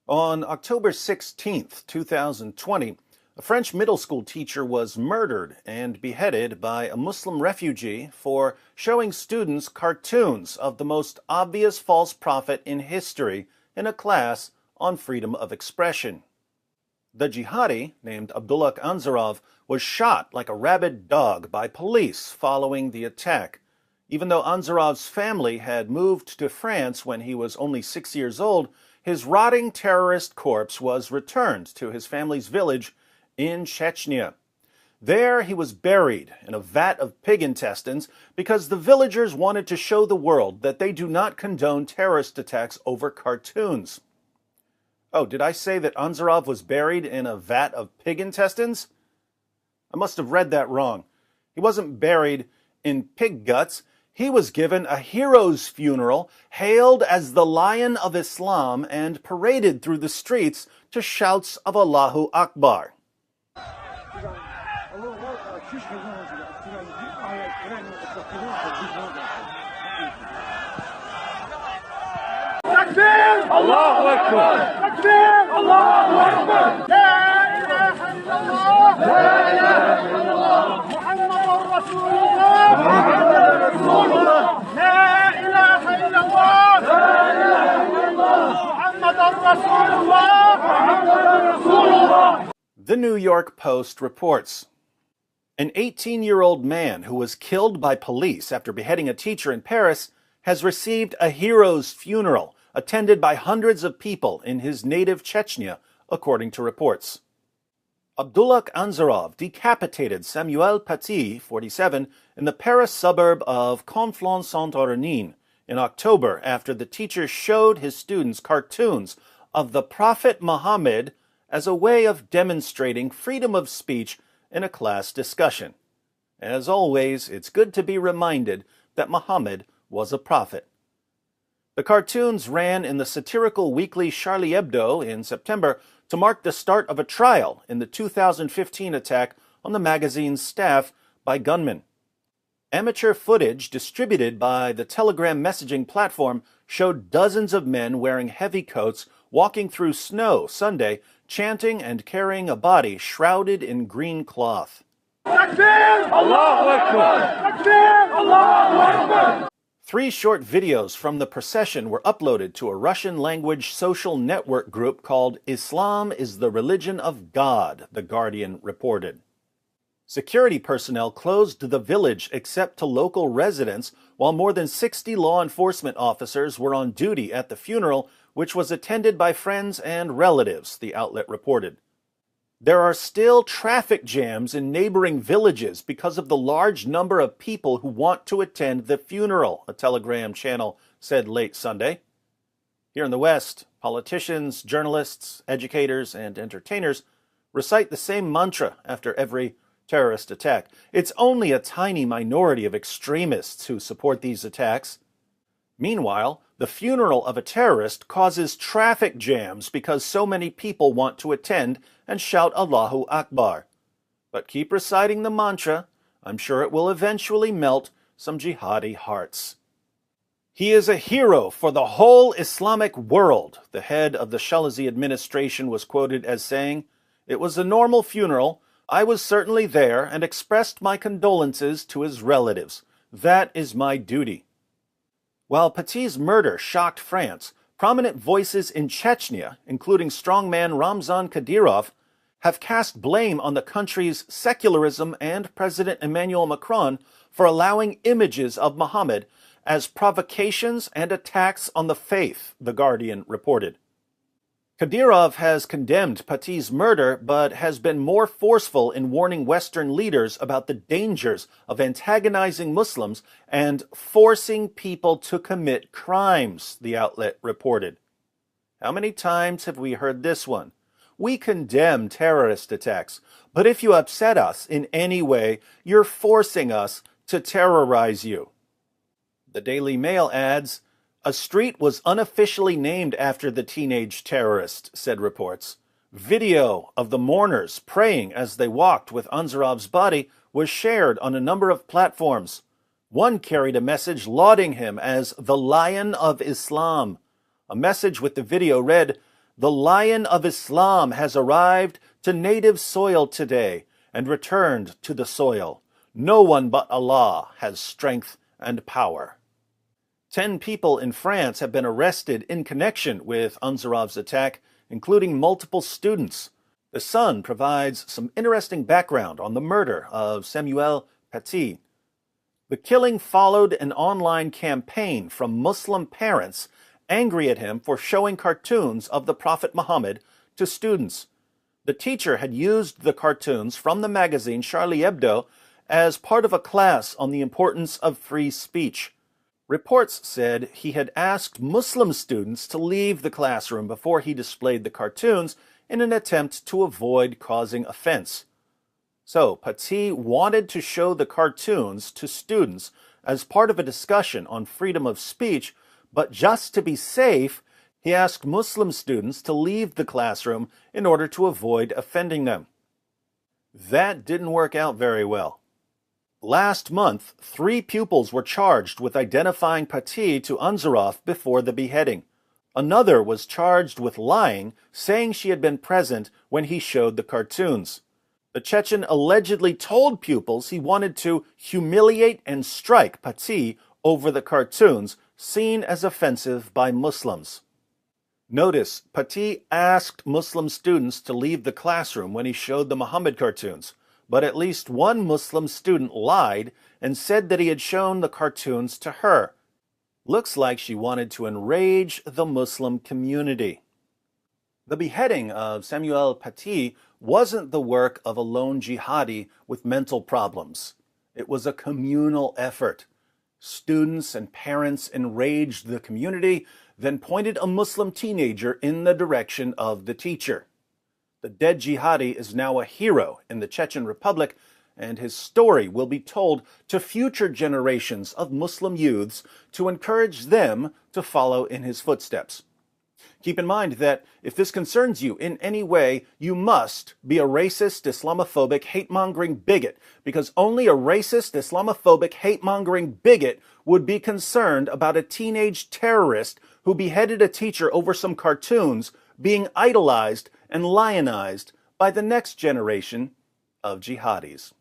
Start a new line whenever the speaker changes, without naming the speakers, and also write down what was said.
On October 16, 2020, a French middle school teacher was murdered and beheaded by a Muslim refugee for showing students cartoons of the most obvious false prophet in history in a class on freedom of expression. The Jihadi, named Abdullakh Anzorov, was shot like a rabid dog by police following the attack. Even though Anzorov's family had moved to France when he was only 6 years old, his rotting terrorist corpse was returned to his family's village in Chechnya. There he was buried in a vat of pig intestines because the villagers wanted to show the world that they do not condone terrorist attacks over cartoons. Oh, did I say that Anzorov was buried in a vat of pig intestines? I must have read that wrong. He wasn't buried in pig guts. He was given a hero's funeral, hailed as the Lion of Islam, and paraded through the streets to shouts of Allahu Akbar.
Takbir! Allahu Akbar! Takbir! Allahu Akbar! La ilaha illallah! La ilaha illallah! Muhammadur Rasulullah! Muhammadur Rasulullah! La ilaha illallah! La ilaha illallah! Muhammadur Rasulullah! Muhammadur Rasulullah!
The New York Post reports, an 18-year-old man who was killed by police after beheading a teacher in Paris has received a hero's funeral attended by hundreds of people in his native Chechnya, according to reports. Abdullakh Anzorov decapitated Samuel Paty, 47, in the Paris suburb of Conflans-Sainte-Honorine in October after the teacher showed his students cartoons of the Prophet Muhammad as a way of demonstrating freedom of speech in a class discussion. As always, it's good to be reminded that Muhammad was a prophet. The cartoons ran in the satirical weekly Charlie Hebdo in September to mark the start of a trial in the 2015 attack on the magazine's staff by gunmen. Amateur footage distributed by the Telegram messaging platform showed dozens of men wearing heavy coats walking through snow Sunday, chanting and carrying a body shrouded in green cloth.
Takbir! Allahu Akbar! Takbir! Allahu Akbar!
3 short videos from the procession were uploaded to a Russian-language social network group called Islam is the Religion of God, The Guardian reported. Security personnel closed the village except to local residents, while more than 60 law enforcement officers were on duty at the funeral, which was attended by friends and relatives, the outlet reported. There are still traffic jams in neighboring villages because of the large number of people who want to attend the funeral, a Telegram channel said late Sunday. Here in the West, politicians, journalists, educators, and entertainers recite the same mantra after every terrorist attack. It's only a tiny minority of extremists who support these attacks. Meanwhile, the funeral of a terrorist causes traffic jams because so many people want to attend and shout Allahu Akbar. But keep reciting the mantra. I'm sure it will eventually melt some jihadi hearts. He is a hero for the whole Islamic world, the head of the Shalazhi administration was quoted as saying. It was a normal funeral. I was certainly there and expressed my condolences to his relatives. That is my duty. While Paty's murder shocked France, prominent voices in Chechnya, including strongman Ramzan Kadyrov, have cast blame on the country's secularism and President Emmanuel Macron for allowing images of Muhammad as provocations and attacks on the faith, The Guardian reported. Kadyrov has condemned Paty's murder, but has been more forceful in warning Western leaders about the dangers of antagonizing Muslims and forcing people to commit crimes, the outlet reported. How many times have we heard this one? We condemn terrorist attacks, but if you upset us in any way, you're forcing us to terrorize you. The Daily Mail adds, a street was unofficially named after the teenage terrorist, said reports. Video of the mourners praying as they walked with Anzorov's body was shared on a number of platforms. One carried a message lauding him as the Lion of Islam. A message with the video read, The Lion of Islam has arrived to native soil today and returned to the soil. No one but Allah has strength and power. 10 people in France have been arrested in connection with Anzorov's attack, including multiple students. The Sun provides some interesting background on the murder of Samuel Paty. The killing followed an online campaign from Muslim parents angry at him for showing cartoons of the Prophet Muhammad to students. The teacher had used the cartoons from the magazine Charlie Hebdo as part of a class on the importance of free speech. Reports said he had asked Muslim students to leave the classroom before he displayed the cartoons in an attempt to avoid causing offense. So, Paty wanted to show the cartoons to students as part of a discussion on freedom of speech, but just to be safe, he asked Muslim students to leave the classroom in order to avoid offending them. That didn't work out very well. Last month, 3 pupils were charged with identifying Paty to Anzorov before the beheading. Another was charged with lying, saying she had been present when he showed the cartoons. The Chechen allegedly told pupils he wanted to humiliate and strike Paty over the cartoons, seen as offensive by Muslims. Notice, Paty asked Muslim students to leave the classroom when he showed the Muhammad cartoons, but at least one Muslim student lied and said that he had shown the cartoons to her. Looks like she wanted to enrage the Muslim community. The beheading of Samuel Paty wasn't the work of a lone jihadi with mental problems. It was a communal effort. Students and parents enraged the community, then pointed a Muslim teenager in the direction of the teacher. The dead jihadi is now a hero in the Chechen Republic, and his story will be told to future generations of Muslim youths to encourage them to follow in his footsteps. Keep in mind that if this concerns you in any way, you must be a racist, Islamophobic, hate-mongering bigot, because only a racist, Islamophobic, hate-mongering bigot would be concerned about a teenage terrorist who beheaded a teacher over some cartoons being idolized and lionized by the next generation of jihadis.